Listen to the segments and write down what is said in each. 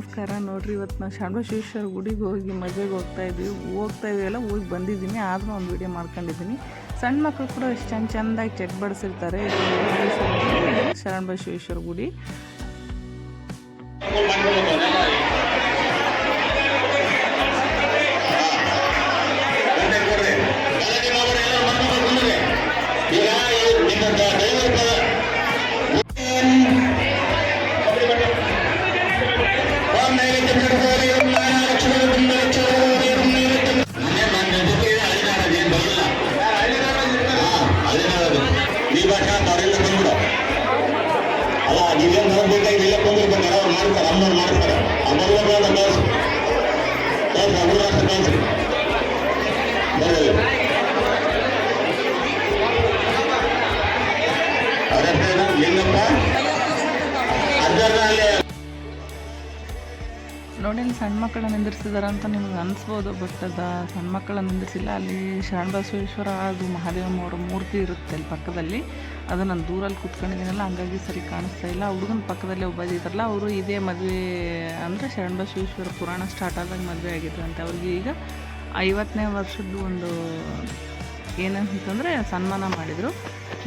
ನಮಸ್ಕಾರ. ನೋಡ್ರಿ, ಇವತ್ತು ನಾವು ಶಾಣಬಸವೇಶ್ವರ ಗುಡಿಗೆ ಹೋಗಿ ಮದುವೆಗೆ ಹೋಗ್ತಾ ಇದೀವಲ್ಲ, ಹೋಗಿ ಬಂದಿದ್ದೀನಿ. ಆದ್ರೂ ಒಂದು ವಿಡಿಯೋ ಮಾಡ್ಕೊಂಡಿದ್ದೀನಿ. ಸಣ್ಣ ಮಕ್ಕಳು ಕೂಡ ಎಷ್ಟು ಚೆಂದಾಗಿ ಚೆಕ್ ಬಡಿಸಿರ್ತಾರೆ. ಶಾಣಬಸವೇಶ್ವರ ಗುಡಿ. ನೋಡಿ, ಸಣ್ಣ ಮಕ್ಕಳನ್ನ ನಿಂದಿರ್ಸಿದಾರ ಅಂತ ನಿಮ್ಗೆ ಅನಿಸ್ಬೋದು. ಬಟ್ ಅದು ಸಣ್ಣ ಮಕ್ಕಳನ್ನ ನಿಂದಿರ್ಸಿಲ್ಲ. ಅಲ್ಲಿ ಶಾಣಬಸವೇಶ್ವರ ಹಾಗೂ ಮಹಾದೇವಮ್ಮವರ ಮೂರ್ತಿ ಇರುತ್ತೆ ಅಲ್ಲಿ ಪಕ್ಕದಲ್ಲಿ. ಅದು ನಾನು ದೂರಲ್ಲಿ ಕೂತ್ಕೊಂಡಿದ್ದೀನಲ್ಲ, ಹಂಗಾಗಿ ಸರಿ ಕಾಣಿಸ್ತಾ ಇಲ್ಲ. ಹುಡುಗನ ಪಕ್ಕದಲ್ಲಿ ಒಬ್ಬ ಇದ್ದಾರಲ್ಲ, ಅವರು ಇದೇ ಮದುವೆ ಅಂದರೆ ಶಾಣಬಸವೇಶ್ವರ ಪುರಾಣ ಸ್ಟಾರ್ಟ್ ಆದಾಗ ಮದುವೆ ಆಗಿದ್ರು ಅಂತ. ಅವ್ರಿಗೆ ಈಗ 50ನೇ ವರ್ಷದ್ದು ಒಂದು ಏನಂತಂದರೆ ಸನ್ಮಾನ ಮಾಡಿದರು.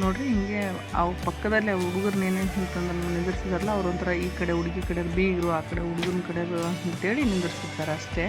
ನೋಡಿರಿ, ಹಿಂಗೆ ಅವ್ರ ಪಕ್ಕದಲ್ಲಿ ಹುಡುಗರನ್ನ ಏನೇನು ಅಂತಂದ್ರೆ ನಿಂದಿರ್ಸಿದಾರಲ್ಲ, ಅವ್ರು ಒಂಥರ ಈ ಕಡೆ ಹುಡುಗಿ ಕಡೆ ಬೀಗರು, ಆ ಕಡೆ ಹುಡುಗನ ಕಡೆ ಅಂತೇಳಿ ನಿಂದಿರ್ಸಿರ್ತಾರೆ ಅಷ್ಟೇ.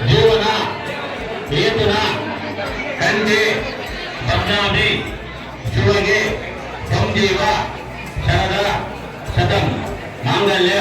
ಜೀವನ ವೇತನ ಕಂದೆ ಪದ್ಮಾವತಿ ಶಿವಗೆ ಸಂಜೀವ ಶರದ ಶತಂ ಮಾಂಗಲ್ಯ.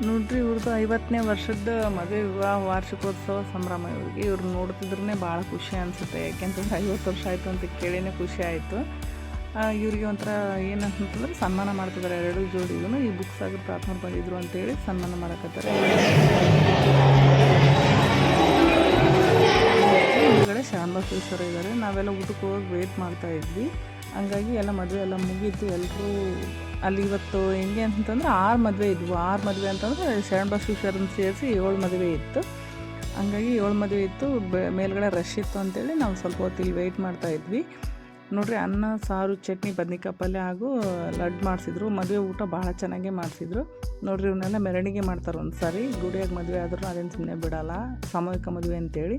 ನೋಡ್ರಿ, ಇವ್ರದ್ದು 50ನೇ ವರ್ಷದ ಮದುವೆ ವಿವಾಹ ವಾರ್ಷಿಕೋತ್ಸವ ಸಂಭ್ರಮ. ಇವ್ರು ನೋಡ್ತಿದ್ರೇ ಭಾಳ ಖುಷಿ ಅನಿಸುತ್ತೆ. ಯಾಕೆಂತಂದ್ರೆ 50 ವರ್ಷ ಆಯಿತು ಅಂತ ಕೇಳಿನೇ ಖುಷಿ ಆಯಿತು. ಇವರಿಗೆ ಒಂಥರ ಏನಂತಂದ್ರೆ ಸನ್ಮಾನ ಮಾಡ್ತಿದ್ದಾರೆ. 2 ಜೋಡಿಗೂ ಈ ಬುಕ್ಸ್ ಆಗಿ ಪ್ರಾರ್ಥನೆ ಬಂದಿದ್ರು ಅಂತೇಳಿ ಸನ್ಮಾನ ಮಾಡಕತ್ತಾರೆ. ಹೊರಗಡೆ ಶಾಣಬಸವೇಶ್ವರ ಇದ್ದಾರೆ. ನಾವೆಲ್ಲ ಊಟಕ್ಕೆ ಹೋಗಿ ವೇಟ್ ಮಾಡ್ತಾ ಇದ್ವಿ. ಹಂಗಾಗಿ ಎಲ್ಲ ಮದುವೆ ಎಲ್ಲ ಮುಗೀತು. ಎಲ್ಲರೂ ಅಲ್ಲಿ ಇವತ್ತು ಹೆಂಗೆ ಅಂತಂದ್ರೆ 6 ಮದುವೆ ಇದ್ವು. 6 ಮದುವೆ ಅಂತಂದರೆ ಶಾಣಬಸವೇಶ್ವರನ ಸೇರಿಸಿ 7 ಮದುವೆ ಇತ್ತು. ಹಂಗಾಗಿ 7 ಮದುವೆ ಇತ್ತು. ಮೇಲ್ಗಡೆ ರಶ್ ಇತ್ತು ಅಂತೇಳಿ ನಾವು ಸ್ವಲ್ಪ ಹೊತ್ತು ಇಲ್ಲಿ ವೆಯ್ಟ್ ಮಾಡ್ತಾ ಇದ್ವಿ. ನೋಡಿರಿ, ಅನ್ನ ಸಾರು ಚಟ್ನಿ ಬದ್ನಿಕಾಯಿ ಪಲ್ಯ ಹಾಗೂ ಲಡ್ಡು ಮಾಡಿಸಿದ್ರು. ಮದುವೆ ಊಟ ಭಾಳ ಚೆನ್ನಾಗೇ ಮಾಡಿಸಿದ್ರು. ನೋಡಿರಿ, ಇವನ್ನೆಲ್ಲ ಮೆರವಣಿಗೆ ಮಾಡ್ತಾರೆ. ಒಂದು ಸಾರಿ ಗುಡಿಯಾಗ ಮದುವೆ ಆದ್ರೂ ಅದೇನು ಸುಮ್ಮನೆ ಬಿಡೋಲ್ಲ, ಸಾಮೂಹಿಕ ಮದುವೆ ಅಂತೇಳಿ.